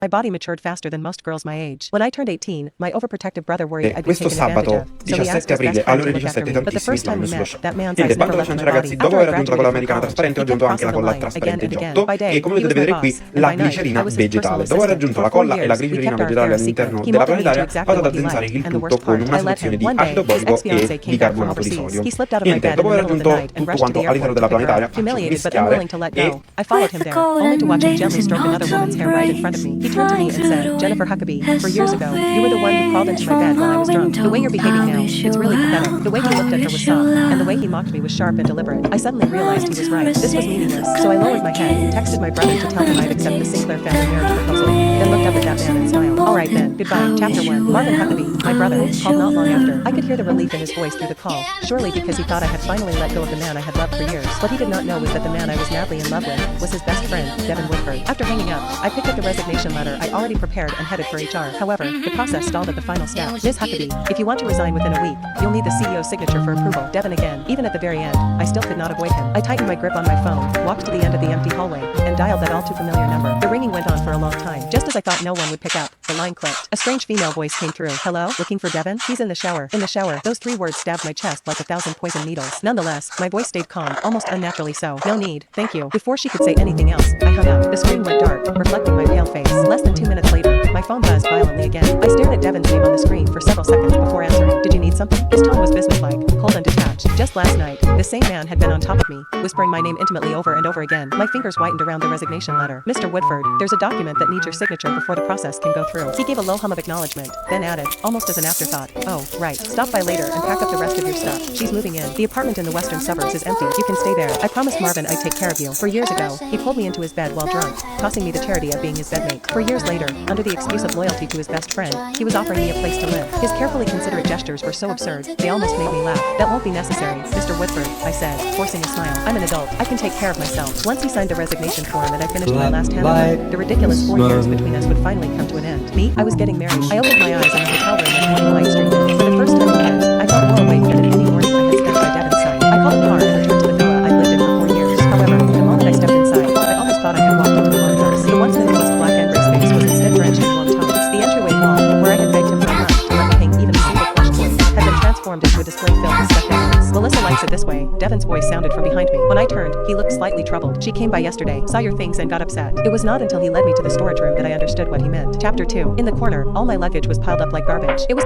My body matured faster than most girls my age. When I turned 18, my overprotective brother worried I'd be Questo taken advantage sabato of. So he asked 17 his best aprile friend alle to ore look after 17 me. But the tantissimi first time we sullo met, show. that man's Niente, eyes never Bando left Ciance my ragazzi, body. dopo After I aver raggiunto la colla graduated americana from college, trasparente ho he kept aggiunto anche crossing la the colla line trasparente again and again. Giotto By day, e come he potete was my vedere qui boss, and la by night, glicerina I was his personal vegetale. Dopo aver assistant. raggiunto For la 4 colla e la years, we glicerina kept our vegetale affair a all'interno secret. He della molded me planetaria, into exactly vado ad what he addensare liked, il and the tutto worst con part, una I let soluzione him. di One day, acido his borico e ex-fiancée came back from bicarbonato di overseas. sodio. He slipped out of my Niente, bed in dopo the aver middle of the raggiunto night and tutto rushed to quanto the all'interno airport to della pick her planetaria, up. faccio Humiliated but mischiare unwilling to let go, I followed him there, only to watch him gently stroke another woman's hair right in front of me. He turned to me and said, "Jennifer Huckabee, for years ago, you were the one who crawled into my bed while I was drunk. The way you're behaving now, it's really pathetic." The way he looked at her was soft, and the way he mocked me was sharp and deliberate. I suddenly realized he was right. This was meaningless, so I lowered my head, texted my brother to tell him I'd accept the Sinclair family marriage proposal, then looked up at that man and smiled. Alright then, goodbye. Chapter 1. Marvin Huckabee, my brother, called not long after. I could hear the relief in his voice through the call, surely because he thought I had finally let go of the man I had loved for years. What he did not know was that the man I was madly in love with was his best friend, Devin Woodford. After hanging up, I picked up the resignation letter I already prepared and headed for HR. However, the process stalled at the final step. Ms. Huckabee, if you want to resign within a week, you'll need the CEO's signature for approval. Devin again. Even at the very end, I still could not avoid him. I tightened my grip on my phone, walked to the end of the empty hallway, and dialed that all too familiar number. The ringing went on for a long time. Just as I thought no one would pick up, the line clicked. A strange female voice came through. "Hello? Looking for Devin? He's in the shower." In the shower. Those 3 words stabbed my chest like 1,000 poison needles. Nonetheless, my voice stayed calm, almost unnaturally so. "No need, thank you." Before she could say anything else, I hung up. The screen went dark, reflecting my pale face. Less than 2 minutes later, my phone buzzed violently again. I stared at Devin's name on the screen for several seconds before answering. "Did you need something?" His tone was businesslike, cold and detached. Just last night, the same man had been on top of me, whispering my name intimately over and over again. My fingers whitened around the resignation letter. "Mr. Woodford, there's a document that needs your signature before the process can go through." He gave a low hum of acknowledgement, then added, almost as an afterthought, "Oh, right. Stop by later and pack up the rest of your stuff. She's moving in. The apartment in the western suburbs is empty. You can stay there. I promised Marvin I'd take care of you." For years ago, he pulled me into his bed while drunk, tossing me the charity of being his bedmate. For years later, under the excuse of loyalty to his best friend, he was offering me a place to live. His carefully considerate gestures were so absurd, they almost made me laugh. "That won't be necessary, Mr. Woodford," I said, forcing a smile. "I'm an adult. I can take care of myself." Once he signed the resignation form and I finished my last handover, the ridiculous 4 years between us would finally come to an end. Me? I was getting married. I opened my eyes in a hotel room at 20 Light Street. For the first time in years, I felt more awake than in any morning I had spent by Devin's side. I called a car and returned to the villa I'd lived in for 4 years. However, the moment I stepped inside, I almost thought I had walked into a wrong. The once minimalist black and gray space was instead drenched in warm tones. The entryway wall, where I had begged him for a month to let me hang even a single plush toy, had been transformed into a display filled with stuffed animals. "Melissa likes it this way," Devin's voice sounded from behind me. When I turned, he looked slightly troubled. "She came by yesterday, saw your things and got upset." It was not until he led me to the storage room that I understood what he meant. Chapter 2. In the corner, all my luggage was piled up like garbage. It was